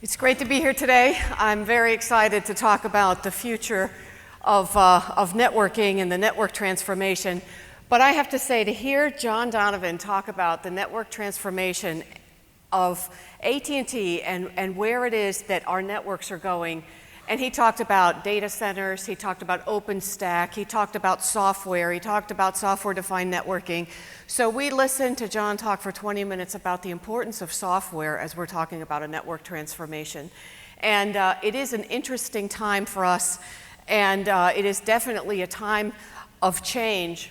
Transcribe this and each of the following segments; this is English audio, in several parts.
It's great to be here today. I'm very excited to talk about the future of networking and the network transformation. But I have to say, to hear John Donovan talk about the network transformation of AT&T and where it is that our networks are going, and he talked about data centers, he talked about OpenStack, he talked about software, he talked about software-defined networking. So we listened to John talk for 20 minutes about the importance of software as we're talking about a network transformation. And it is an interesting time for us, and it is definitely a time of change.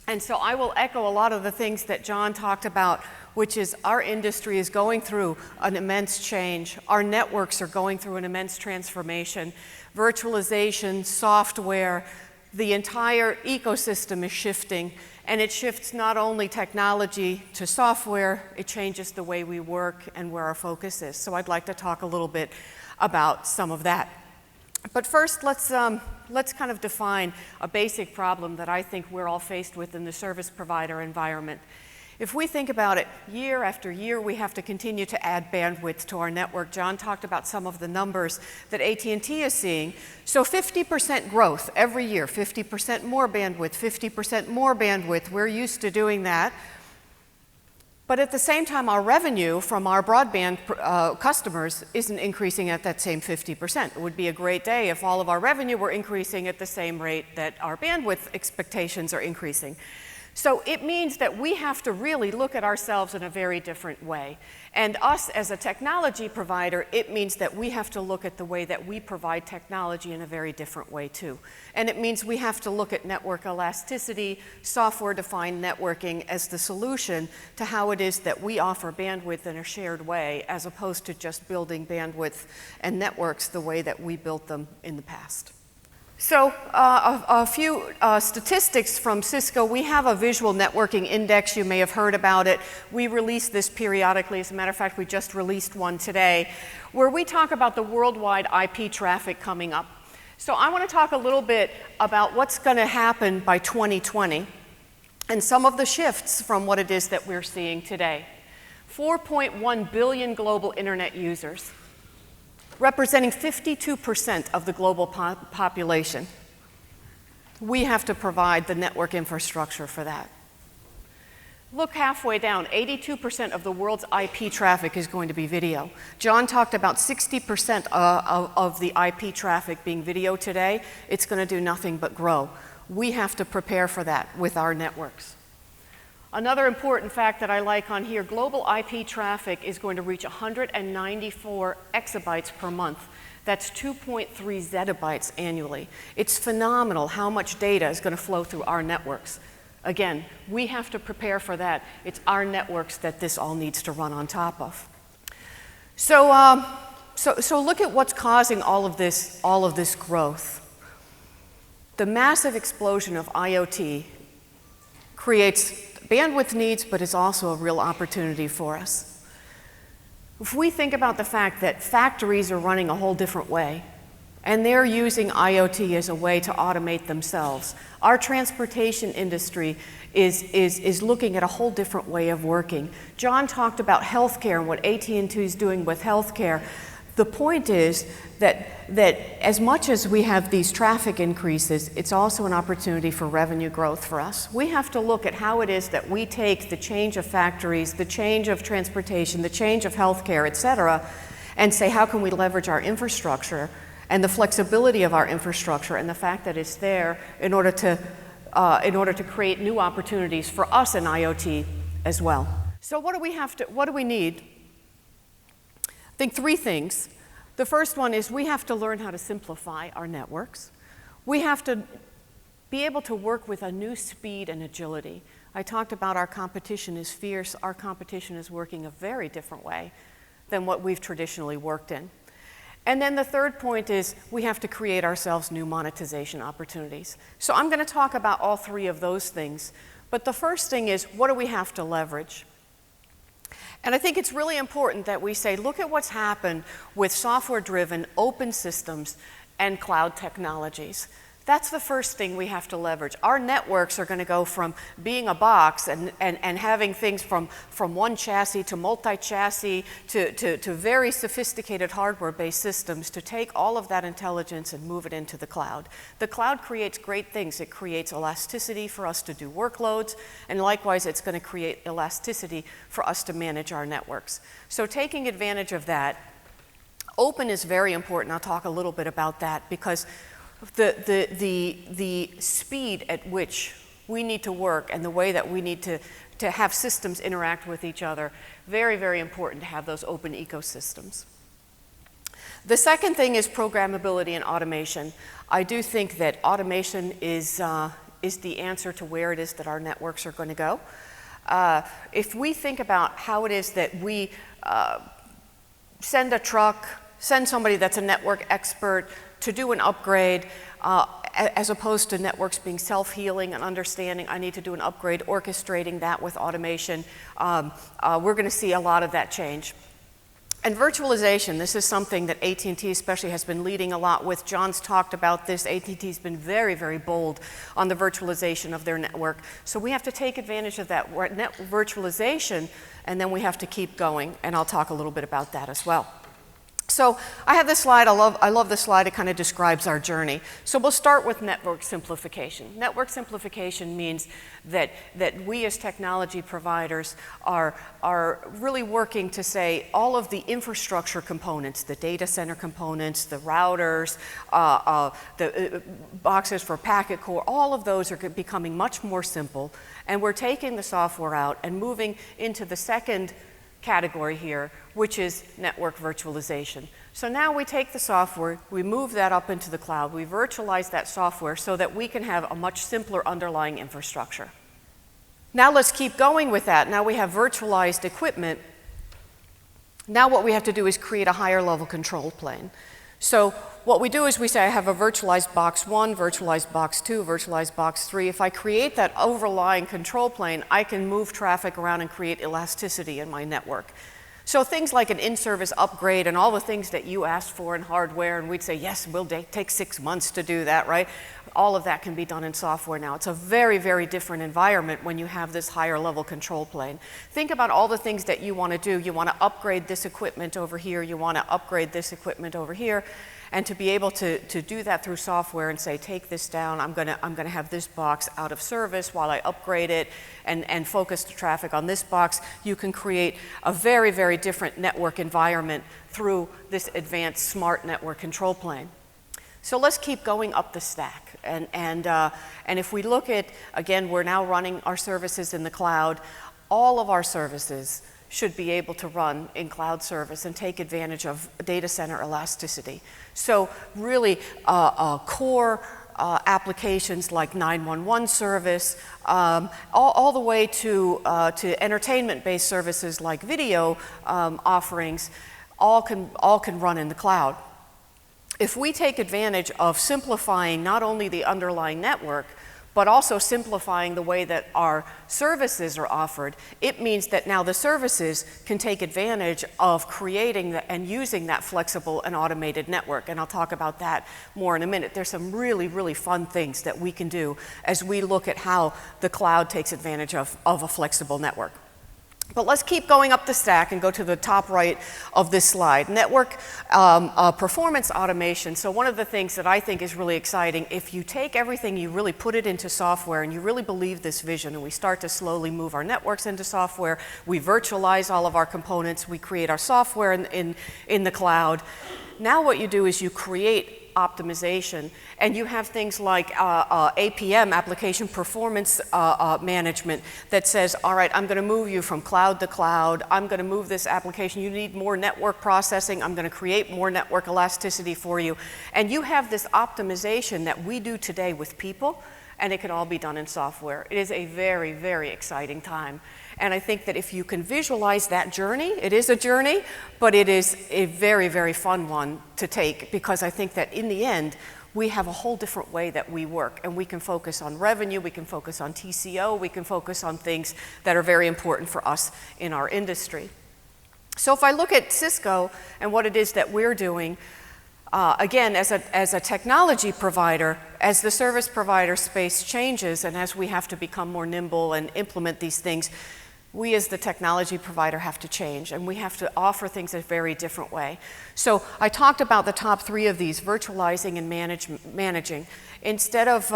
And so I will echo a lot of the things that John talked about, which is our industry is going through an immense change. Our networks are going through an immense transformation. Virtualization, software, the entire ecosystem is shifting. And it shifts not only technology to software, it changes the way we work and where our focus is. So I'd like to talk a little bit about some of that. But first, let's kind of define a basic problem that I think we're all faced with in the service provider environment. If we think about it, year after year, we have to continue to add bandwidth to our network. John talked about some of the numbers that AT&T is seeing. So 50% growth every year, 50% more bandwidth, 50% more bandwidth. We're used to doing that. But at the same time, our revenue from our broadband customers isn't increasing at that same 50%. It would be a great day if all of our revenue were increasing at the same rate that our bandwidth expectations are increasing. So it means that we have to really look at ourselves in a very different way. And us as a technology provider, it means that we have to look at the way that we provide technology in a very different way too. And it means we have to look at network elasticity, software-defined networking as the solution to how it is that we offer bandwidth in a shared way, as opposed to just building bandwidth and networks the way that we built them in the past. So a few statistics from Cisco. We have a visual networking index. You may have heard about it. We release this periodically. As a matter of fact, we just released one today, where we talk about the worldwide IP traffic coming up. So I want to talk a little bit about what's going to happen by 2020 and some of the shifts from what it is that we're seeing today. 4.1 billion global internet users, representing 52% of the global population. We have to provide the network infrastructure for that. Look halfway down, 82% of the world's IP traffic is going to be video. John talked about 60% of the IP traffic being video today. It's going to do nothing but grow. We have to prepare for that with our networks. Another important fact that I like on here, global IP traffic is going to reach 194 exabytes per month. That's 2.3 zettabytes annually. It's phenomenal how much data is going to flow through our networks. Again, we have to prepare for that. It's our networks that this all needs to run on top of. So look at what's causing all of this growth. The massive explosion of IoT creates bandwidth needs, but it's also a real opportunity for us. If we think about the fact that factories are running a whole different way, and they're using IoT as a way to automate themselves, our transportation industry is looking at a whole different way of working. John talked about healthcare and what AT&T is doing with healthcare. The point is that as much as we have these traffic increases, it's also an opportunity for revenue growth for us. We have to look at how it is that we take the change of factories, the change of transportation, the change of healthcare, et cetera, and say, how can we leverage our infrastructure and the flexibility of our infrastructure and the fact that it's there in order to create new opportunities for us in IoT as well. So what do we need? I think three things. The first one is we have to learn how to simplify our networks. We have to be able to work with a new speed and agility. I talked about our competition is fierce. Our competition is working a very different way than what we've traditionally worked in. And then the third point is we have to create ourselves new monetization opportunities. So I'm going to talk about all three of those things. But the first thing is, what do we have to leverage? And I think it's really important that we say, look at what's happened with software-driven open systems and cloud technologies. That's the first thing we have to leverage. Our networks are going to go from being a box and having things from one chassis to multi-chassis to very sophisticated hardware-based systems to take all of that intelligence and move it into the cloud. The cloud creates great things. It creates elasticity for us to do workloads, and likewise it's going to create elasticity for us to manage our networks. So taking advantage of that, open is very important. I'll talk a little bit about that because the speed at which we need to work and the way that we need to have systems interact with each other, very, very important to have those open ecosystems. The second thing is programmability and automation. I do think that automation is the answer to where it is that our networks are going to go. If we think about how it is that we send a truck, send somebody that's a network expert to do an upgrade, as opposed to networks being self-healing and understanding, I need to do an upgrade, orchestrating that with automation, we're going to see a lot of that change. And virtualization, this is something that AT&T especially has been leading a lot with. John's talked about this. AT&T's been very, very bold on the virtualization of their network. So we have to take advantage of that virtualization, and then we have to keep going, and I'll talk a little bit about that as well. So I have this slide. I love this slide. It kind of describes our journey. So we'll start with network simplification. Network simplification means that we as technology providers are really working to say all of the infrastructure components, the data center components, the routers, the boxes for packet core, all of those are becoming much more simple. And we're taking the software out and moving into the second category here, which is network virtualization. So now we take the software, we move that up into the cloud, we virtualize that software so that we can have a much simpler underlying infrastructure. Now let's keep going with that. Now we have virtualized equipment. Now what we have to do is create a higher level control plane. So what we do is we say I have a virtualized box 1, virtualized box 2, virtualized box 3. If I create that overlying control plane, I can move traffic around and create elasticity in my network. So things like an in-service upgrade and all the things that you asked for in hardware, and we'd say, yes, we'll take 6 months to do that, right? All of that can be done in software now. It's a very, very different environment when you have this higher level control plane. Think about all the things that you want to do. You want to upgrade this equipment over here. You want to upgrade this equipment over here. And to be able to do that through software and say, take this down, I'm gonna have this box out of service while I upgrade it and focus the traffic on this box, you can create a very, very different network environment through this advanced smart network control plane. So let's keep going up the stack. And if we look at, again, we're now running our services in the cloud, all of our services should be able to run in cloud service and take advantage of data center elasticity. So really core applications like 911 service, all the way to entertainment-based services like video offerings, all can run in the cloud. If we take advantage of simplifying not only the underlying network, but also simplifying the way that our services are offered, it means that now the services can take advantage of creating and using that flexible and automated network. And I'll talk about that more in a minute. There's some really, really fun things that we can do as we look at how the cloud takes advantage of a flexible network. But let's keep going up the stack and go to the top right of this slide. Network performance automation. So one of the things that I think is really exciting, if you take everything, you really put it into software and you really believe this vision and we start to slowly move our networks into software, we virtualize all of our components, we create our software in the cloud. Now what you do is you create optimization, and you have things like APM, application performance management, that says, all right, I'm going to move you from cloud to cloud, I'm going to move this application, you need more network processing, I'm going to create more network elasticity for you. And you have this optimization that we do today with people, and it can all be done in software. It is a very, very exciting time. And I think that if you can visualize that journey, it is a journey, but it is a very, very fun one to take, because I think that in the end, we have a whole different way that we work, and we can focus on revenue, we can focus on TCO, we can focus on things that are very important for us in our industry. So if I look at Cisco and what it is that we're doing, Again, as a technology provider, as the service provider space changes and as we have to become more nimble and implement these things, we as the technology provider have to change, and we have to offer things a very different way. So I talked about the top 3 of these, virtualizing and managing. Instead of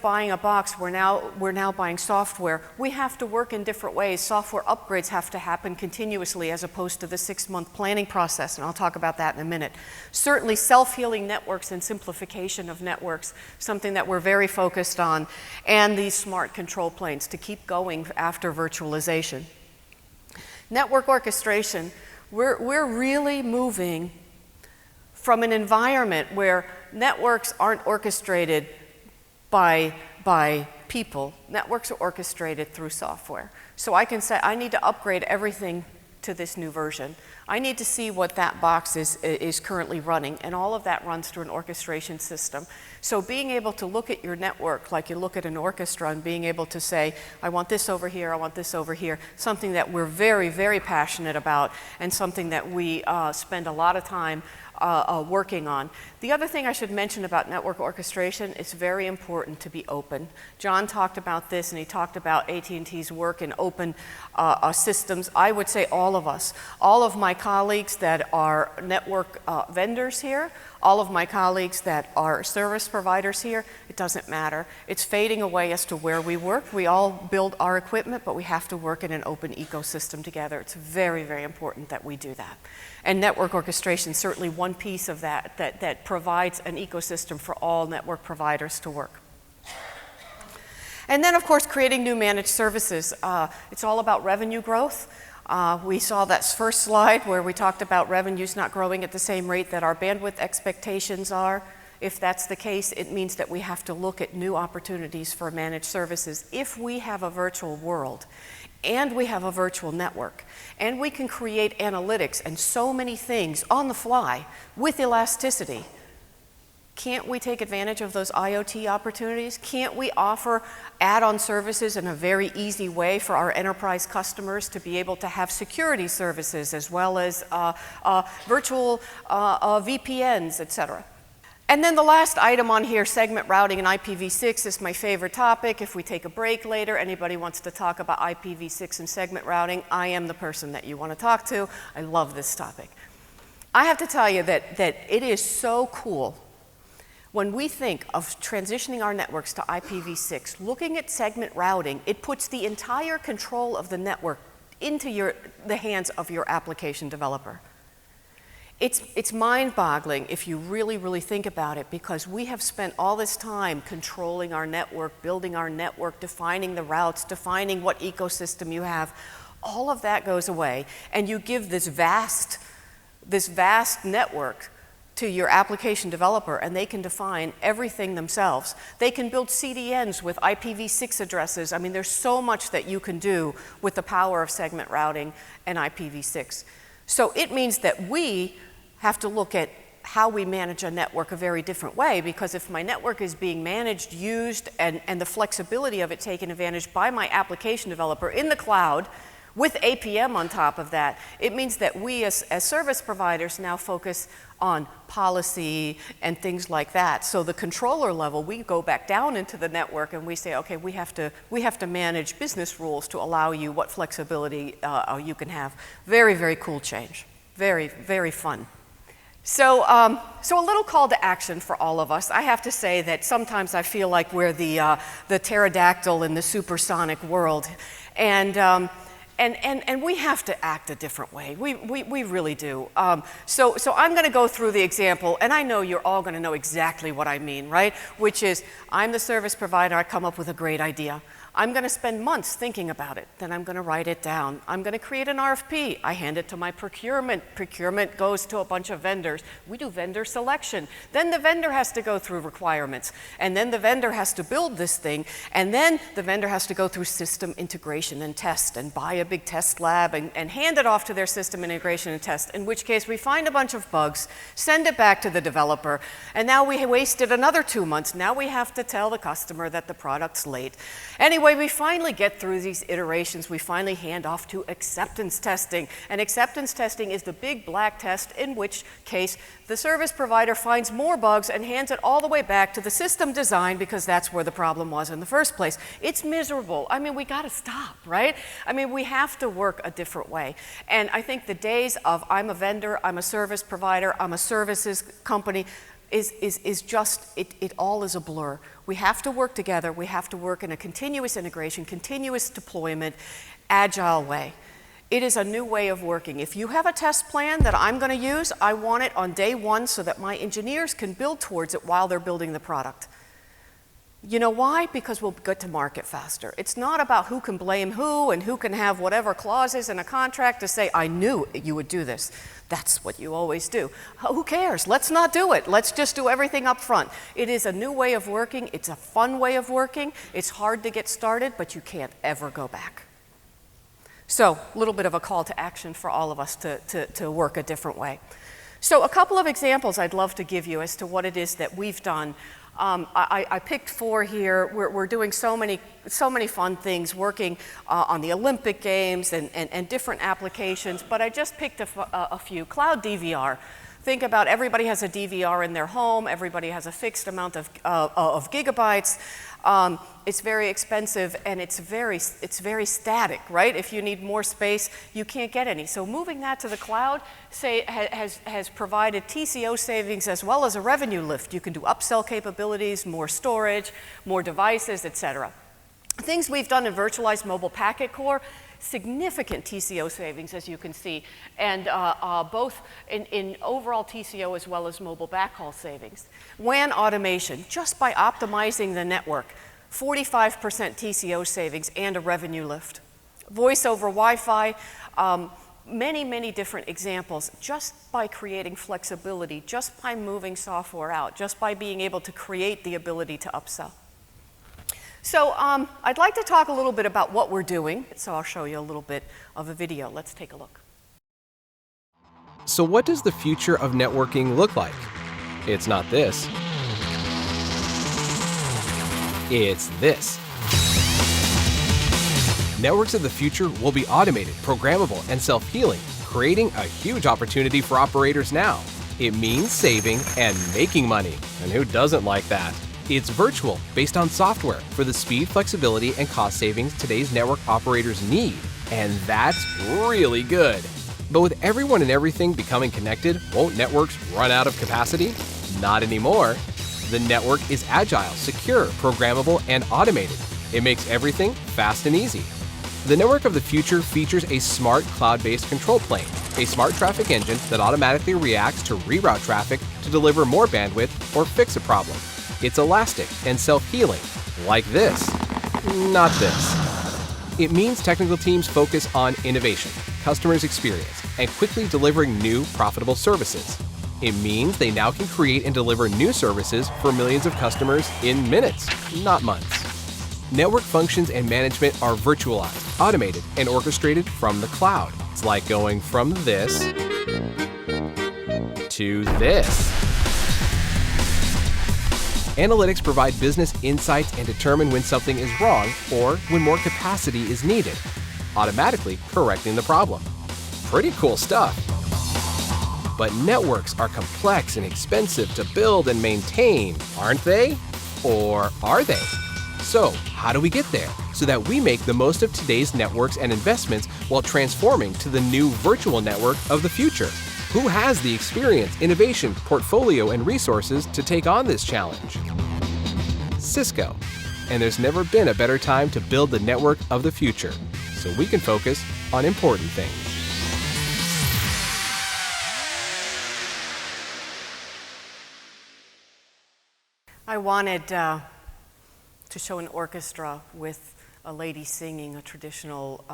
buying a box, we're now buying software. We have to work in different ways. Software upgrades have to happen continuously as opposed to the 6-month planning process, and I'll talk about that in a minute. Certainly self-healing networks and simplification of networks, something that we're very focused on, and these smart control planes to keep going after virtualization. Network orchestration, we're really moving from an environment where networks aren't orchestrated by people. Networks are orchestrated through software. So I can say, I need to upgrade everything to this new version. I need to see what that box is currently running, and all of that runs through an orchestration system. So being able to look at your network like you look at an orchestra and being able to say, I want this over here, I want this over here, something that we're very, very passionate about and something that we spend a lot of time working on. The other thing I should mention about network orchestration, it's very important to be open. John talked about this, and he talked about AT&T's work in open systems. I would say all of us, all of my colleagues that are network vendors here, all of my colleagues that are service providers here, it doesn't matter. It's fading away as to where we work. We all build our equipment, but we have to work in an open ecosystem together. It's very, very important that we do that. And network orchestration is certainly one piece of that provides an ecosystem for all network providers to work. And then, of course, creating new managed services. It's all about revenue growth. We saw that first slide where we talked about revenues not growing at the same rate that our bandwidth expectations are. If that's the case, it means that we have to look at new opportunities for managed services. If we have a virtual world, and we have a virtual network, and we can create analytics and so many things on the fly with elasticity, can't we take advantage of those IoT opportunities? Can't we offer add-on services in a very easy way for our enterprise customers to be able to have security services as well as virtual VPNs, et cetera? And then the last item on here, segment routing and IPv6, is my favorite topic. If we take a break later, anybody wants to talk about IPv6 and segment routing, I am the person that you want to talk to. I love this topic. I have to tell you that it is so cool when we think of transitioning our networks to IPv6, looking at segment routing, it puts the entire control of the network into the hands of your application developer. It's mind-boggling if you really, really think about it, because we have spent all this time controlling our network, building our network, defining the routes, defining what ecosystem you have. All of that goes away, and you give this vast network to your application developer, and they can define everything themselves. They can build CDNs with IPv6 addresses. I mean, there's so much that you can do with the power of segment routing and IPv6. So it means that we have to look at how we manage a network a very different way, because if my network is being managed, used, and the flexibility of it taken advantage by my application developer in the cloud with APM on top of that, it means that we as service providers now focus on policy and things like that. So the controller level, we go back down into the network and we say, okay, we have to manage business rules to allow you what flexibility you can have. Very, very cool change. Very, very fun. So a little call to action for all of us. I have to say that sometimes I feel like we're the pterodactyl in the supersonic world, and we have to act a different way. We really do. So I'm going to go through the example, and I know you're all going to know exactly what I mean, right? Which is, I'm the service provider, I come up with a great idea. I'm going to spend months thinking about it. Then I'm going to write it down. I'm going to create an RFP. I hand it to my procurement. Procurement goes to a bunch of vendors. We do vendor selection. Then the vendor has to go through requirements. And then the vendor has to build this thing. And then the vendor has to go through system integration and test and buy a big test lab and hand it off to their system integration and test, in which case we find a bunch of bugs, send it back to the developer, and now we wasted another 2 months. Now we have to tell the customer that the product's late. Anyway, Anyway, we finally get through these iterations. We finally hand off to acceptance testing. And acceptance testing is the big black test, in which case the service provider finds more bugs and hands it all the way back to the system design, because that's where the problem was in the first place. It's miserable. I mean, we got to stop, right? I mean, we have to work a different way. And I think the days of I'm a vendor, I'm a service provider, I'm a services company, is just, it all is a blur. We have to work together. We have to work in a continuous integration, continuous deployment, agile way. It is a new way of working. If you have a test plan that I'm going to use, I want it on day one so that my engineers can build towards it while they're building the product. You know why? Because we'll get to market faster. It's not about who can blame who and who can have whatever clauses in a contract to say, I knew you would do this. That's what you always do. Who cares? Let's not do it. Let's just do everything up front. It is a new way of working. It's a fun way of working. It's hard to get started, but you can't ever go back. So, a little bit of a call to action for all of us to work a different way. So, a couple of examples I'd love to give you as to what it is that we've done. I picked 4 here. We're doing so many fun things, working on the Olympic Games and different applications, but I just picked a few. Cloud DVR. Think about everybody has a DVR in their home. Everybody has a fixed amount of gigabytes. It's very expensive and it's very static, right? If you need more space, you can't get any. So moving that to the cloud has provided TCO savings as well as a revenue lift. You can do upsell capabilities, more storage, more devices, etc. Things we've done in virtualized mobile packet core, significant TCO savings, as you can see, and both in overall TCO as well as mobile backhaul savings. WAN automation, just by optimizing the network, 45% TCO savings and a revenue lift. Voice over Wi-Fi, many different examples, just by creating flexibility, just by moving software out, just by being able to create the ability to upsell. So I'd like to talk a little bit about what we're doing, so I'll show you a little bit of a video. Let's take a look. So what does the future of networking look like? It's not this. It's this. Networks of the future will be automated, programmable, and self-healing, creating a huge opportunity for operators now. It means saving and making money, and who doesn't like that? It's virtual, based on software for the speed, flexibility, and cost savings today's network operators need. And that's really good. But with everyone and everything becoming connected, won't networks run out of capacity? Not anymore. The network is agile, secure, programmable, and automated. It makes everything fast and easy. The network of the future features a smart cloud-based control plane, a smart traffic engine that automatically reacts to reroute traffic to deliver more bandwidth or fix a problem. It's elastic and self-healing, like this, not this. It means technical teams focus on innovation, customers' experience, and quickly delivering new, profitable services. It means they now can create and deliver new services for millions of customers in minutes, not months. Network functions and management are virtualized, automated, and orchestrated from the cloud. It's like going from this to this. Analytics provide business insights and determine when something is wrong or when more capacity is needed, automatically correcting the problem. Pretty cool stuff. But networks are complex and expensive to build and maintain, aren't they? Or are they? So, how do we get there so that we make the most of today's networks and investments while transforming to the new virtual network of the future? Who has the experience, innovation, portfolio, and resources to take on this challenge? Cisco. And there's never been a better time to build the network of the future, so we can focus on important things. I wanted to show an orchestra with a lady singing a traditional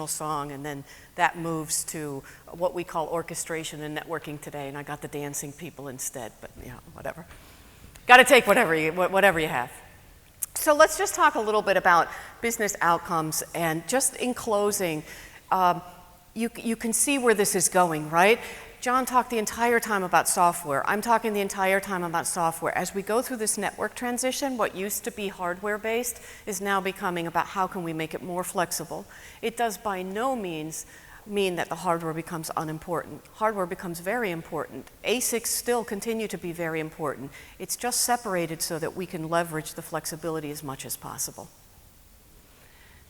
song, and then that moves to what we call orchestration and networking today, and I got the dancing people instead, but yeah, whatever. Got to take whatever you have. So let's just talk a little bit about business outcomes, and just in closing, you can see where this is going, right? John talked the entire time about software. I'm talking the entire time about software. As we go through this network transition, what used to be hardware-based is now becoming about how can we make it more flexible. It does by no means mean that the hardware becomes unimportant. Hardware becomes very important. ASICs still continue to be very important. It's just separated so that we can leverage the flexibility as much as possible.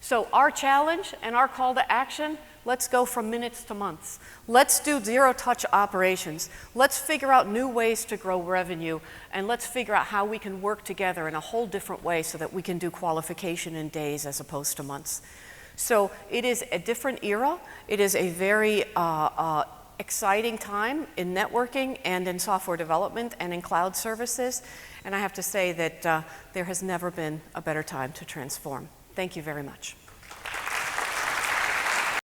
So our challenge and our call to action, let's go from minutes to months. Let's do zero-touch operations. Let's figure out new ways to grow revenue, and let's figure out how we can work together in a whole different way so that we can do qualification in days as opposed to months. So it is a different era. It is a very exciting time in networking and in software development and in cloud services. And I have to say that there has never been a better time to transform. Thank you very much.